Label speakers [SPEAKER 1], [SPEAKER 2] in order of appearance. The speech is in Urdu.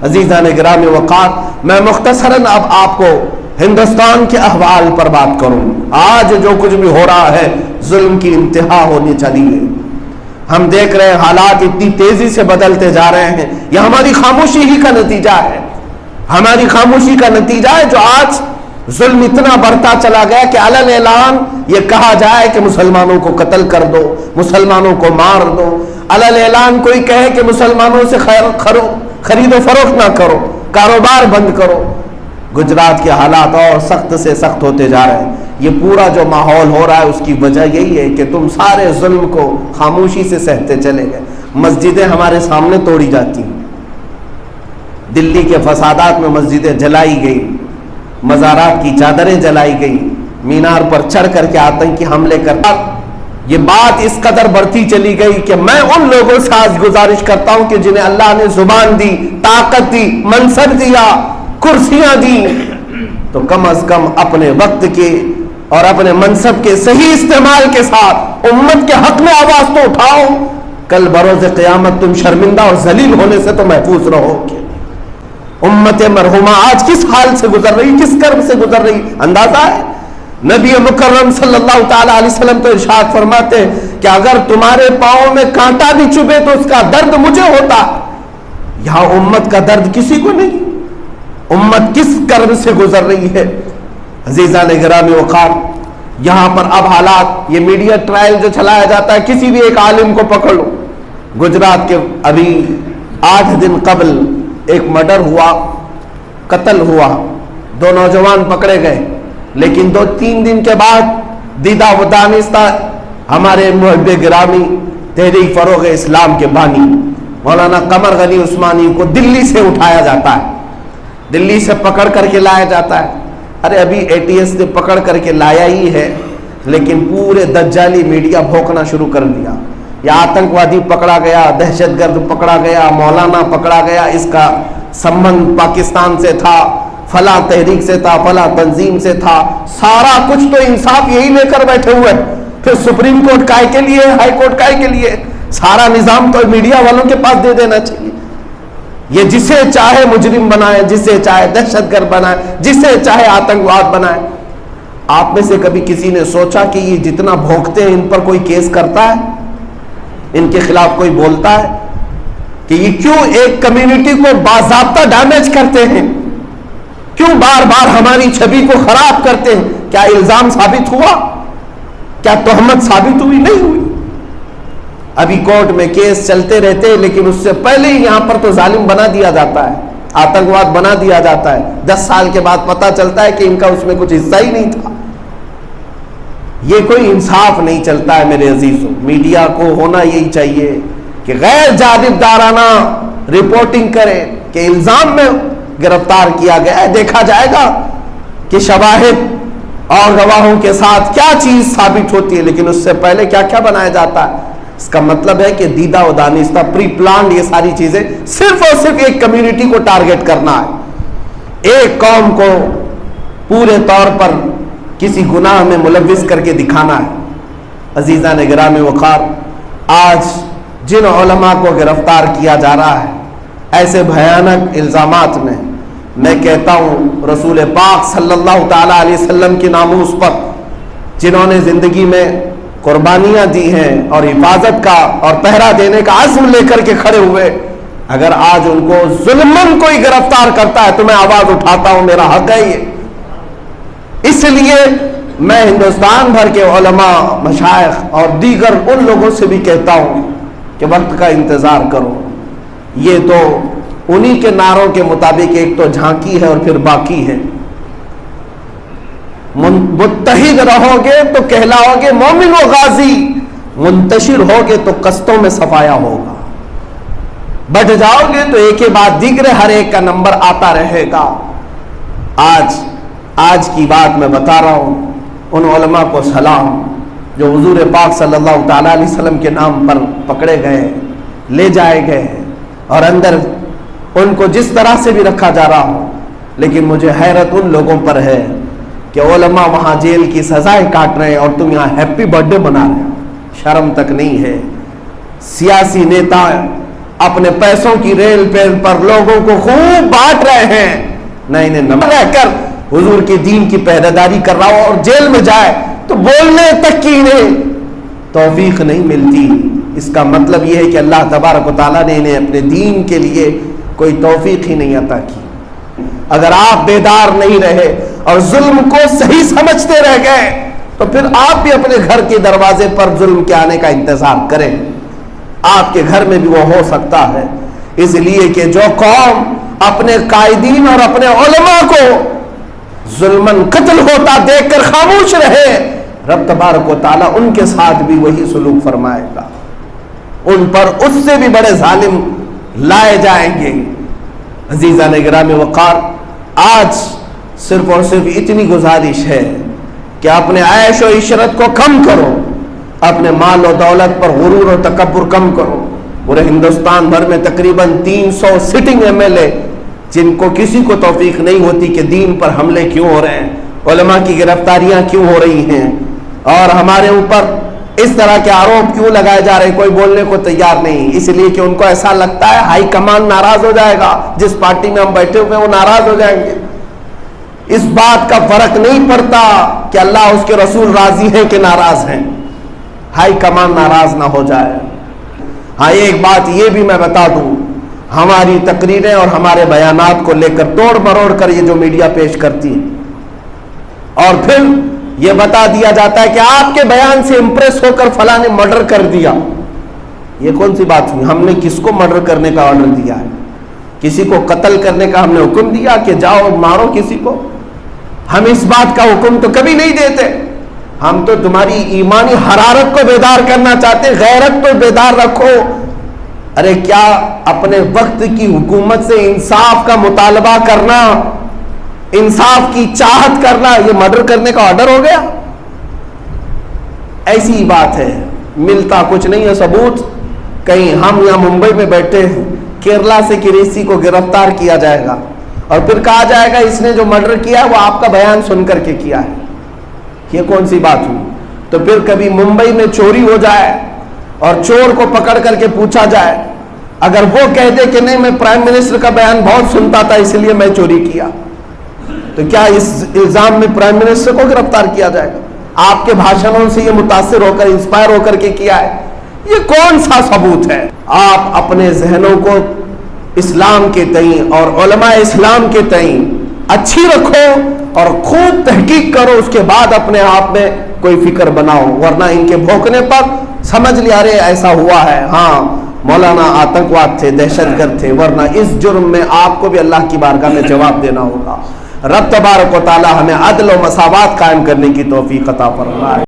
[SPEAKER 1] عزیزان گرامی وقار، میں مختصراً اب آپ کو ہندوستان کے احوال پر بات کروں۔ آج جو کچھ بھی ہو رہا ہے ظلم کی انتہا ہونی چلی ہے۔ ہم دیکھ رہے ہیں حالات اتنی تیزی سے بدلتے جا رہے ہیں، یہ ہماری خاموشی ہی کا نتیجہ ہے، ہماری خاموشی کا نتیجہ ہے جو آج ظلم اتنا بڑھتا چلا گیا کہ علن اعلان یہ کہا جائے کہ مسلمانوں کو قتل کر دو، مسلمانوں کو مار دو، علن اعلان کوئی کہے کہ مسلمانوں سے خرید و فروخت نہ کرو، کاروبار بند کرو۔ گجرات کے حالات اور سخت سے سخت ہوتے جا رہے ہیں۔ یہ پورا جو ماحول ہو رہا ہے اس کی وجہ یہی ہے کہ تم سارے ظلم کو خاموشی سے سہتے چلے گئے۔ مسجدیں ہمارے سامنے توڑی جاتی ہیں، دلی کے فسادات میں مسجدیں جلائی گئی، مزارات کی چادریں جلائی گئی، مینار پر چڑھ کر کے آتنکی حملے کرتا۔ یہ بات اس قدر بڑھتی چلی گئی کہ میں ان لوگوں سے آج گزارش کرتا ہوں کہ جنہیں اللہ نے زبان دی، طاقت دی، منصب دیا، کرسیاں دی، تو کم از کم اپنے وقت کے اور اپنے منصب کے صحیح استعمال کے ساتھ امت کے حق میں آواز تو اٹھاؤ۔ کل بروز قیامت تم شرمندہ اور ذلیل ہونے سے تو محفوظ رہو گے۔ امت مرحومہ آج کس حال سے گزر رہی، کس کرب سے گزر رہی، اندازہ ہے؟ نبی مکرم صلی اللہ تعالی علیہ وسلم تو ارشاد فرماتے ہیں کہ اگر تمہارے پاؤں میں کانٹا بھی چبھے تو اس کا درد مجھے ہوتا۔ یہاں امت کا درد کسی کو نہیں، امت کس کرب سے گزر رہی ہے۔ عزیزان گرامی وقار، یہاں پر اب حالات، یہ میڈیا ٹرائل جو چلایا جاتا ہے، کسی بھی ایک عالم کو پکڑ لو۔ گجرات کے ابھی 8 دن قبل ایک مرڈر ہوا، قتل ہوا، 2 نوجوان پکڑے گئے، لیکن 2-3 دن کے بعد دیدہ و دانستہ ہمارے محب گرامی تحریک فروغ اسلام کے بانی مولانا قمر غنی عثمانی کو دلی سے اٹھایا جاتا ہے، دلی سے پکڑ کر کے لایا جاتا ہے۔ ارے ابھی ATS نے پکڑ کر کے لایا ہی ہے، لیکن پورے دجالی میڈیا بھونکنا شروع کر دیا۔ یہ آتنکوادی پکڑا گیا، دہشت گرد پکڑا گیا، مولانا پکڑا گیا، اس کا سمبند پاکستان سے تھا، فلاں تحریک سے تھا، فلاں تنظیم سے تھا۔ سارا کچھ تو انصاف یہی لے کر بیٹھے ہوئے، پھر سپریم کورٹ کائے کے لیے، ہائی کورٹ کائے کے لیے، سارا نظام تو میڈیا والوں کے پاس دے دینا چاہیے۔ یہ جسے چاہے مجرم بنائے، جسے چاہے دہشت گرد بنائے، جسے چاہے آتنکواد بنائے۔ آپ میں سے کبھی کسی نے سوچا کہ یہ جتنا بھونکتے ہیں ان پر کوئی کیس کرتا ہے، ان کے خلاف کوئی بولتا ہے کہ یہ کیوں ایک کمیونٹی کو باضابطہ ڈیمیج کرتے ہیں، کیوں بار بار ہماری چھوی کو خراب کرتے ہیں؟ کیا الزام ثابت ہوا؟ کیا تہمت ثابت ہوئی؟ نہیں ہوئی۔ ابھی کورٹ میں کیس چلتے رہتے ہیں، لیکن اس سے پہلے ہی یہاں پر تو ظالم بنا دیا جاتا ہے، آتنکواد بنا دیا جاتا ہے۔ 10 سال کے بعد پتہ چلتا ہے کہ ان کا اس میں کچھ حصہ ہی نہیں تھا۔ یہ کوئی انصاف نہیں چلتا ہے میرے عزیزوں۔ میڈیا کو ہونا یہی چاہیے کہ غیر جانبدارانہ رپورٹنگ کرے کہ الزام میں گرفتار کیا گیا ہے، دیکھا جائے گا کہ شواہد اور گواہوں کے ساتھ کیا چیز ثابت ہوتی ہے، لیکن اس سے پہلے کیا کیا بنایا جاتا ہے۔ اس کا مطلب ہے کہ دیدہ و دانستہ، پری پلانڈ یہ ساری چیزیں صرف اور صرف ایک کمیونٹی کو ٹارگٹ کرنا ہے، ایک قوم کو پورے طور پر کسی گناہ میں ملوث کر کے دکھانا ہے۔ عزیزان گرامی وقار، آج جن علماء کو گرفتار کیا جا رہا ہے ایسے بھیانک الزامات میں کہتا ہوں رسول پاک صلی اللہ تعالی علیہ وسلم کی ناموس پر جنہوں نے زندگی میں قربانیاں دی ہیں اور حفاظت کا اور پہرا دینے کا عزم لے کر کے کھڑے ہوئے، اگر آج ان کو ظلمن کوئی گرفتار کرتا ہے تو میں آواز اٹھاتا ہوں، میرا حق ہے یہ۔ اس لیے میں ہندوستان بھر کے علماء، مشائخ اور دیگر ان لوگوں سے بھی کہتا ہوں کہ وقت کا انتظار کرو۔ یہ تو انہی کے نعروں کے مطابق ایک تو جھانکی ہے اور پھر باقی ہے۔ متحد رہو گے تو کہلاؤ گے مومن و غازی، منتشر ہوگے تو قصدوں میں صفایا ہوگا، بڑھ جاؤ گے تو ایک کے بعد دیگرے ہر ایک کا نمبر آتا رہے گا۔ آج کی بات میں بتا رہا ہوں، ان علماء کو سلام جو حضور پاک صلی اللہ تعالی علیہ وسلم کے نام پر پکڑے گئے، لے جائے گئے، اور اندر ان کو جس طرح سے بھی رکھا جا رہا ہو، لیکن مجھے حیرت ان لوگوں پر ہے کہ علماء وہاں جیل کی سزائیں کاٹ رہے ہیں اور تم یہاں ہیپی برتھ ڈے منا رہے ہو، شرم تک نہیں ہے۔ سیاسی نیتا اپنے پیسوں کی ریل پیل پر لوگوں کو خوب بانٹ رہے ہیں، نہ انہیں نمبر رہ کر حضور کے دین کی پہرے داری کر رہا ہو اور جیل میں جائے تو بولنے تک کی انہیں توفیق نہیں ملتی، اس کا مطلب یہ ہے کہ اللہ تبارک و تعالیٰ نے انہیں اپنے دین کے لیے کوئی توفیق ہی نہیں عطا کی۔ اگر آپ بیدار نہیں رہے اور ظلم کو صحیح سمجھتے رہ گئے تو پھر آپ بھی اپنے گھر کے دروازے پر ظلم کے آنے کا انتظار کریں، آپ کے گھر میں بھی وہ ہو سکتا ہے۔ اس لیے کہ جو قوم اپنے قائدین اور اپنے علماء کو ظلماً قتل ہوتا دیکھ کر خاموش رہے، رب تبارک و تعالیٰ ان کے ساتھ بھی وہی سلوک فرمائے گا، ان پر اس سے بھی بڑے ظالم لائے جائیں گے۔ عزیزان گرامی وقار، آج صرف اور صرف اتنی گزارش ہے کہ اپنے عیش و عشرت کو کم کرو، اپنے مال و دولت پر غرور و تکبر کم کرو۔ پورے ہندوستان بھر میں تقریباً 300 سٹنگ MLA جن کو کسی کو توفیق نہیں ہوتی کہ دین پر حملے کیوں ہو رہے ہیں، علماء کی گرفتاریاں کیوں ہو رہی ہیں، اور ہمارے اوپر اس طرح کے آروپ کیوں لگائے جا رہے ہیں، کوئی بولنے کو تیار نہیں، اس لیے کہ ان کو ایسا لگتا ہے ہائی کمان ناراض ہو جائے گا، جس پارٹی میں ہم بیٹھے ہوئے وہ ناراض ہو جائیں گے۔ اس بات کا فرق نہیں پڑتا کہ اللہ اس کے رسول راضی ہیں کہ ناراض ہیں، ہائی کمان ناراض نہ ہو جائے۔ ہاں ایک بات یہ بھی میں بتا دوں، ہماری تقریریں اور ہمارے بیانات کو لے کر توڑ مروڑ کر یہ جو میڈیا پیش کرتی ہے اور پھر یہ بتا دیا جاتا ہے کہ آپ کے بیان سے امپریس ہو کر فلاں نے مرڈر کر دیا، یہ کون سی بات ہوئی؟ ہم نے کس کو مرڈر کرنے کا آرڈر دیا ہے؟ کسی کو قتل کرنے کا ہم نے حکم دیا کہ جاؤ مارو کسی کو؟ ہم اس بات کا حکم تو کبھی نہیں دیتے، ہم تو تمہاری ایمانی حرارت کو بیدار کرنا چاہتے ہیں، غیرت تو بیدار رکھو۔ ارے کیا اپنے وقت کی حکومت سے انصاف کا مطالبہ کرنا، انصاف کی چاہت کرنا، یہ مرڈر کرنے کا آرڈر ہو گیا؟ ایسی ہی بات ہے، ملتا کچھ نہیں ہے ثبوت۔ کہیں ہم یہاں ممبئی میں بیٹھے ہیں، کیرلا سے کسی کو گرفتار کیا جائے گا اور پھر کہا جائے گا اس نے جو مرڈر کیا ہے وہ آپ کا بیان سن کر کے کیا ہے، یہ کون سی بات ہوئی؟ تو پھر کبھی ممبئی میں چوری ہو جائے اور چور کو پکڑ کر کے پوچھا جائے، اگر وہ کہہ دے کہ نہیں میں پرائم منسٹر کا بیان بہت سنتا تھا اس لیے میں چوری کیا، تو کیا اس الزام میں پرائم منسٹر کو گرفتار کیا جائے گا؟ آپ کے بھاشنوں سے یہ متاثر ہو کر انسپائر ہو کر کے کیا ہے، یہ کون سا ثبوت ہے؟ آپ اپنے ذہنوں کو اسلام کے تئیں اور علماء اسلام کے تئیں اچھی رکھو اور خوب تحقیق کرو، اس کے بعد اپنے آپ میں کوئی فکر بناؤ، ورنہ ان کے بھونکنے پر سمجھ لیا ارے ایسا ہوا ہے، ہاں مولانا آتنکواد تھے، دہشت گرد تھے، ورنہ اس جرم میں آپ کو بھی اللہ کی بارگاہ میں جواب دینا ہوگا۔ رب تبارک و تعالی ہمیں عدل و مساوات قائم کرنے کی توفیق عطا فرمائے۔